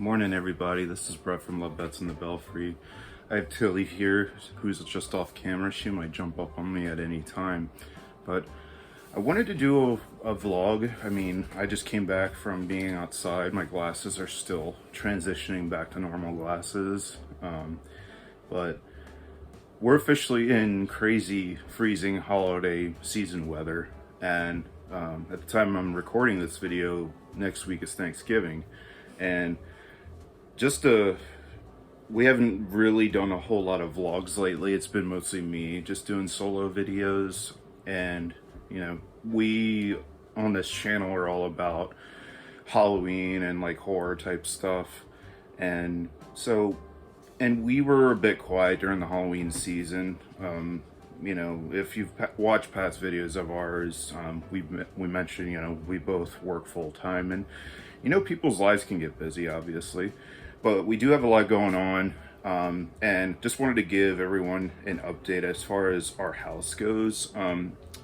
Morning, everybody. This is Brett from Love Bets in the Belfry. I have Tilly here, who's just off camera. She might jump up on me at any time, but I wanted to do a vlog. I mean, I just came back from being outside. My glasses are still transitioning back to normal glasses, but we're officially in crazy, freezing holiday season weather, and at the time I'm recording this video, next week is Thanksgiving, and we haven't really done a whole lot of vlogs lately. It's been mostly me just doing solo videos, and we on this channel are all about Halloween and like horror type stuff, and we were a bit quiet during the Halloween season. If you've watched past videos of ours, we mentioned, we both work full time, and people's lives can get busy, obviously, but we do have a lot going on. And just wanted to give everyone an update as far as our house goes.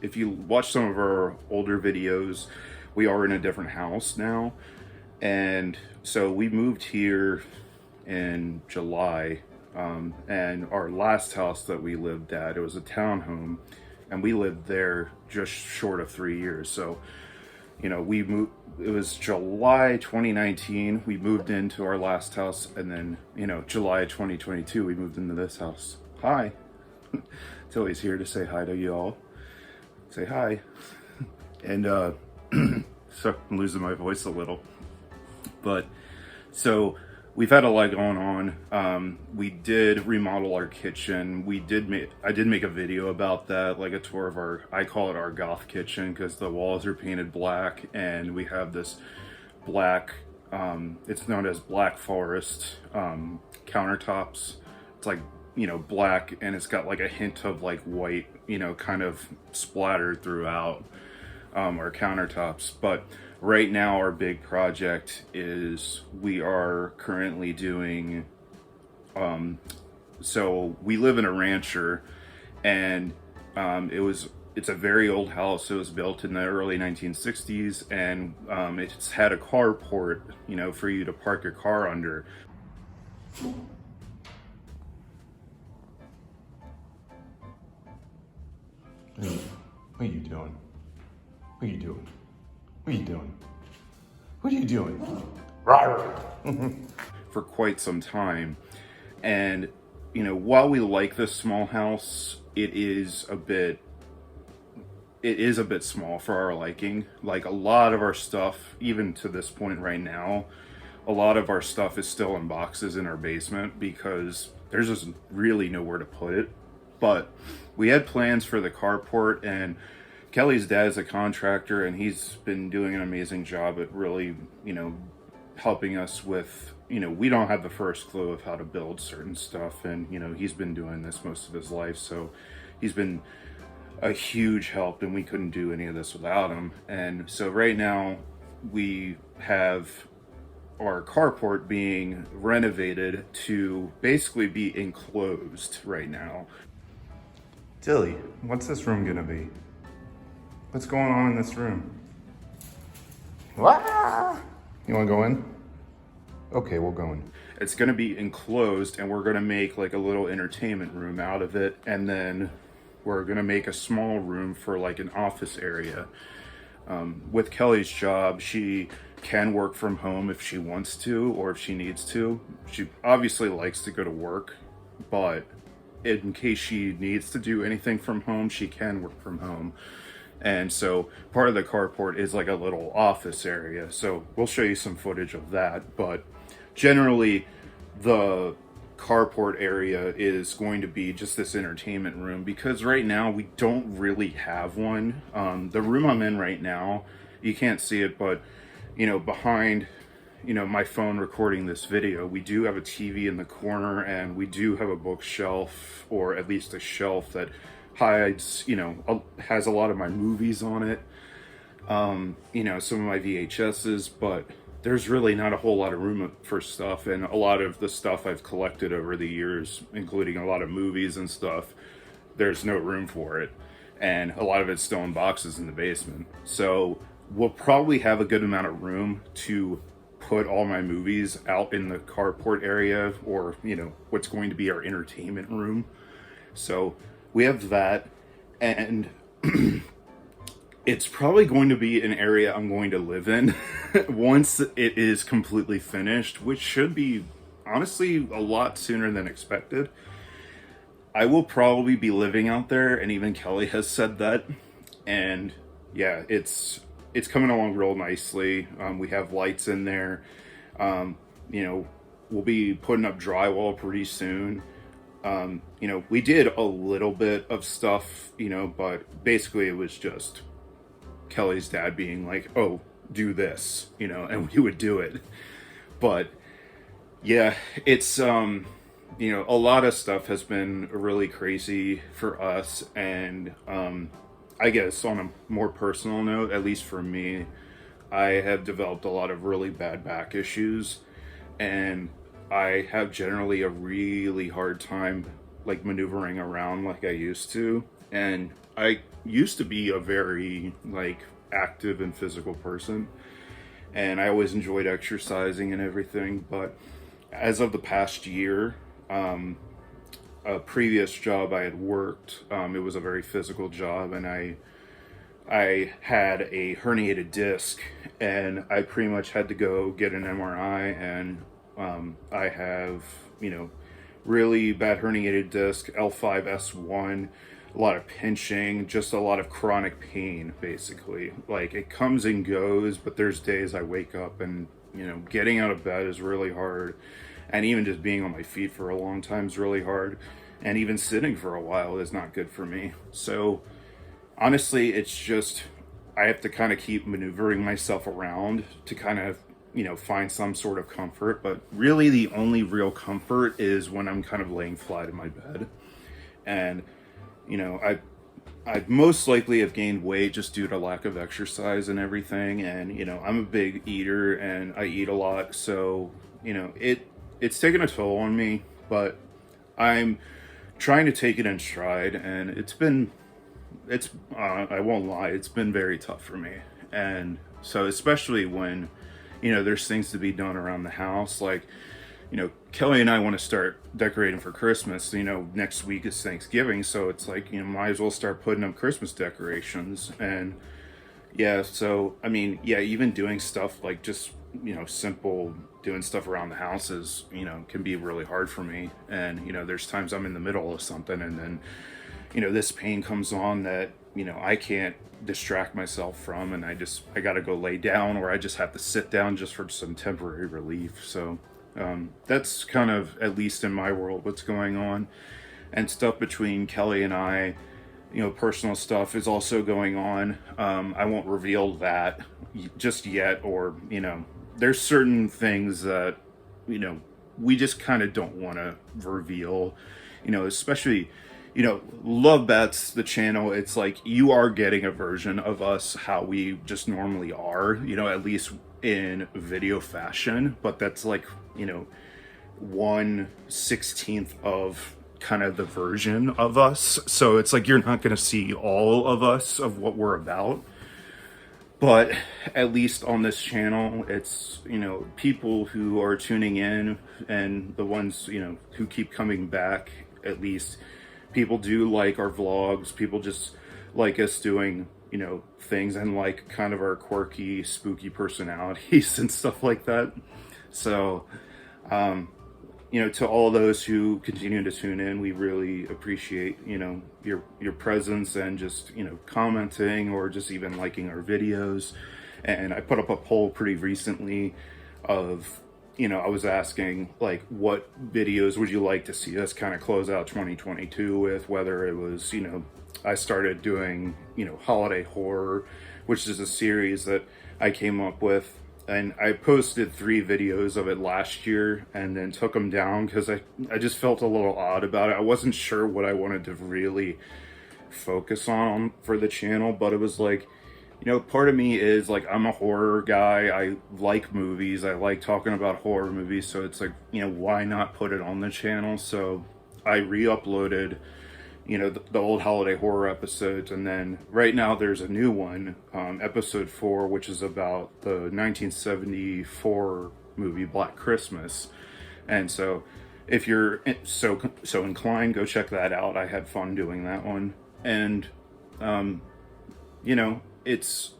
If you watch some of our older videos, we are in a different house now, and so we moved here in July. And our last house that we lived at, it was a townhome, and we lived there just short of 3 years. So, we moved, it was July 2019, we moved into our last house, and then, July 2022, we moved into this house. Hi. Tilly's here to say hi to you all. Say hi. And, so I'm losing my voice a little, but so we've had a lot going on. We did remodel our kitchen. I did make a video about that, like a tour of I call it our goth kitchen, because the walls are painted black, and we have this black, it's known as Black Forest countertops. It's like, black, and it's got like a hint of like white, kind of splattered throughout our countertops. But right now our big project is we are currently doing, so we live in a rancher, and it's a very old house. It was built in the early 1960s, and it's had a carport, for you to park your car under. What are you doing? What are you doing? What are you doing? What are you doing? For quite some time. And, while we like this small house, it is a bit small for our liking. Like, a lot of our stuff, even to this point right now, a lot of our stuff is still in boxes in our basement because there's just really nowhere to put it. But we had plans for the carport, and Kelly's dad is a contractor, and he's been doing an amazing job at really, helping us with, we don't have the first clue of how to build certain stuff, and, he's been doing this most of his life, so he's been a huge help, and we couldn't do any of this without him. And so right now we have our carport being renovated to basically be enclosed right now. Tilly, what's this room gonna be? What's going on in this room? Ah! You wanna go in? Okay, we'll go in. It's gonna be enclosed, and we're gonna make like a little entertainment room out of it, and then we're gonna make a small room for like an office area. With Kelly's job, she can work from home if she wants to, or if she needs to. She obviously likes to go to work, but in case she needs to do anything from home, she can work from home. And so part of the carport is like a little office area. So we'll show you some footage of that. But generally, the carport area is going to be just this entertainment room, because right now we don't really have one. The room I'm in right now, you can't see it, but behind my phone recording this video, we do have a TV in the corner, and we do have a bookshelf, or at least a shelf that hides, has a lot of my movies on it, some of my VHSs, but there's really not a whole lot of room for stuff. And a lot of the stuff I've collected over the years, including a lot of movies and stuff, there's no room for it. And a lot of it's still in boxes in the basement. So we'll probably have a good amount of room to put all my movies out in the carport area, or, what's going to be our entertainment room. So we have that, and it's probably going to be an area I'm going to live in once it is completely finished, which should be honestly a lot sooner than expected. I will probably be living out there, and even Kelly has said that. And yeah, it's coming along real nicely. We have lights in there. You know, we'll be putting up drywall pretty soon. We did a little bit of stuff, but basically it was just Kelly's dad being like, "Oh, do this," and we would do it. But yeah, it's a lot of stuff has been really crazy for us, and I guess on a more personal note, at least for me, I have developed a lot of really bad back issues, and I have generally a really hard time like maneuvering around like I used to. And I used to be a very like active and physical person, and I always enjoyed exercising and everything. But as of the past year, a previous job I had worked, it was a very physical job, and I had a herniated disc, and I pretty much had to go get an MRI, and I have, really bad herniated disc, L5S1, a lot of pinching, just a lot of chronic pain, basically. Like, it comes and goes, but there's days I wake up and, getting out of bed is really hard. And even just being on my feet for a long time is really hard. And even sitting for a while is not good for me. So, honestly, it's just, I have to kind of keep maneuvering myself around to kind of, find some sort of comfort. But really, the only real comfort is when I'm kind of laying flat in my bed. And, I most likely have gained weight just due to lack of exercise and everything. And, I'm a big eater and I eat a lot. So, it's taken a toll on me, but I'm trying to take it in stride. And I won't lie, it's been very tough for me. And so, especially when, there's things to be done around the house, like, Kelly and I want to start decorating for Christmas. Next week is Thanksgiving, so it's like, might as well start putting up Christmas decorations. And yeah, so, even doing stuff like just, simple doing stuff around the house is, can be really hard for me. And, there's times I'm in the middle of something, and then, this pain comes on that, I can't distract myself from, and I got to go lay down, or I just have to sit down just for some temporary relief. So that's kind of, at least in my world, what's going on. And stuff between Kelly and I, personal stuff is also going on. I won't reveal that just yet, or, there's certain things that, we just kind of don't want to reveal, especially, Love Bats, the channel. It's like, you are getting a version of us how we just normally are, at least in video fashion, but that's like, 1/16 of kind of the version of us. So it's like, you're not going to see all of us of what we're about. But at least on this channel, it's, people who are tuning in, and the ones, who keep coming back, at least people do like our vlogs. People just like us doing, things, and like kind of our quirky, spooky personalities and stuff like that. So, to all those who continue to tune in, we really appreciate, your presence, and just, commenting, or just even liking our videos. And I put up a poll pretty recently of, I was asking, like, what videos would you like to see us kind of close out 2022 with, whether it was, I started doing, holiday horror, which is a series that I came up with. And I posted 3 videos of it last year, and then took them down because I just felt a little odd about it. I wasn't sure what I wanted to really focus on for the channel, but it was like, part of me is like, I'm a horror guy. I like movies. I like talking about horror movies. So it's like, why not put it on the channel? So I re-uploaded you know, the old holiday horror episodes. And then right now there's a new one, episode 4, which is about the 1974 movie Black Christmas. And so if you're so inclined, go check that out. I had fun doing that one. And you know, it's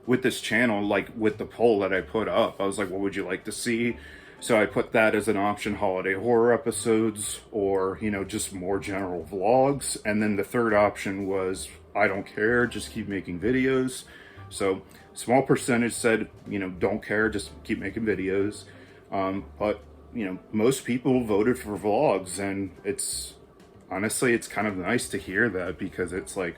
with this channel, like with the poll that I put up, I was like, what would you like to see? So I put that as an option: holiday horror episodes, or, you know, just more general vlogs. And then the third option was, I don't care, just keep making videos. So small percentage said, you know, don't care, just keep making videos. But, you know, most people voted for vlogs, and it's honestly, it's kind of nice to hear that, because it's like,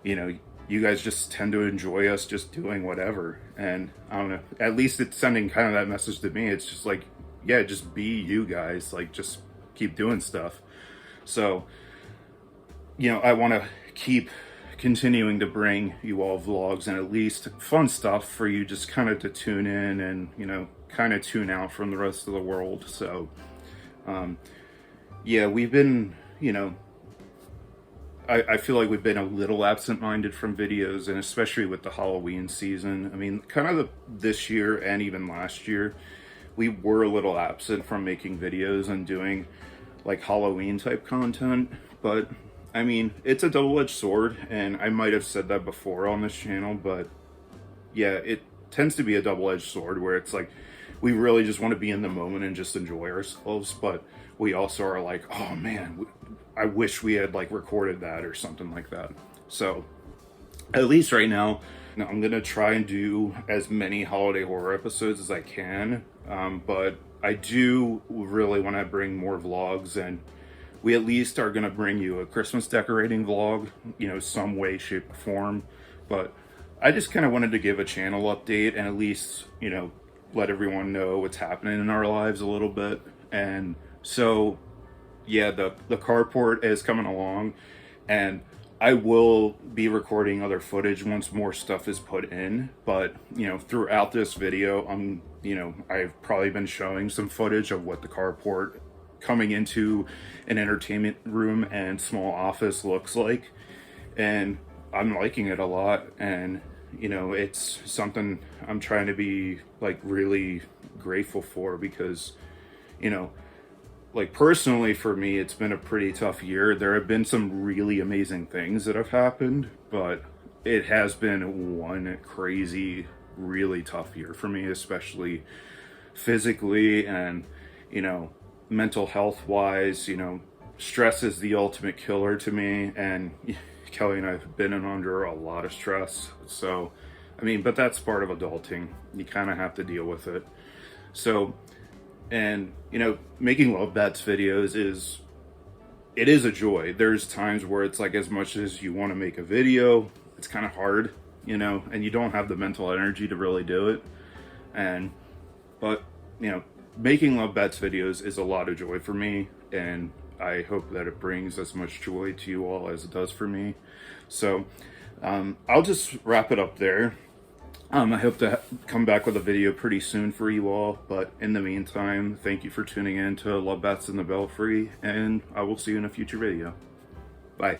you know, you guys just tend to enjoy us just doing whatever. And I don't know, at least it's sending kind of that message to me. It's just like, yeah, just be you guys, like, just keep doing stuff. So, you know, I want to keep continuing to bring you all vlogs and at least fun stuff for you just kind of to tune in and, you know, kind of tune out from the rest of the world. So, yeah, we've been, you know, I feel like we've been a little absent-minded from videos, and especially with the Halloween season. I mean, kind of this year and even last year, we were a little absent from making videos and doing like Halloween type content. But I mean, it's a double-edged sword, and I might have said that before on this channel, but yeah, it tends to be a double-edged sword where it's like, we really just want to be in the moment and just enjoy ourselves, but we also are like, oh man, I wish we had like recorded that or something like that. So at least right now, I'm gonna try and do as many holiday horror episodes as I can, but I do really want to bring more vlogs, and we at least are gonna bring you a Christmas decorating vlog, you know, some way, shape, or form. But I just kind of wanted to give a channel update and at least, you know, let everyone know what's happening in our lives a little bit. And so yeah, the carport is coming along, and I will be recording other footage once more stuff is put in. But, you know, throughout this video, you know, I've probably been showing some footage of what the carport coming into an entertainment room and small office looks like, and I'm liking it a lot. And, you know, it's something I'm trying to be like really grateful for, because, you know, like personally for me, it's been a pretty tough year. There have been some really amazing things that have happened, but it has been one crazy, really tough year for me, especially physically and, you know, mental health wise. You know, stress is the ultimate killer to me, and Kelly and I have been under a lot of stress. So, I mean, but that's part of adulting. You kind of have to deal with it. So, and, you know, making Love Bats videos is a joy. There's times where it's like, as much as you want to make a video, it's kind of hard, you know, and you don't have the mental energy to really do it. But, you know, making Love Bats videos is a lot of joy for me, and I hope that it brings as much joy to you all as it does for me. So, I'll just wrap it up there. I hope to come back with a video pretty soon for you all, but in the meantime, thank you for tuning in to Love Bats in the Belfry, and I will see you in a future video. Bye.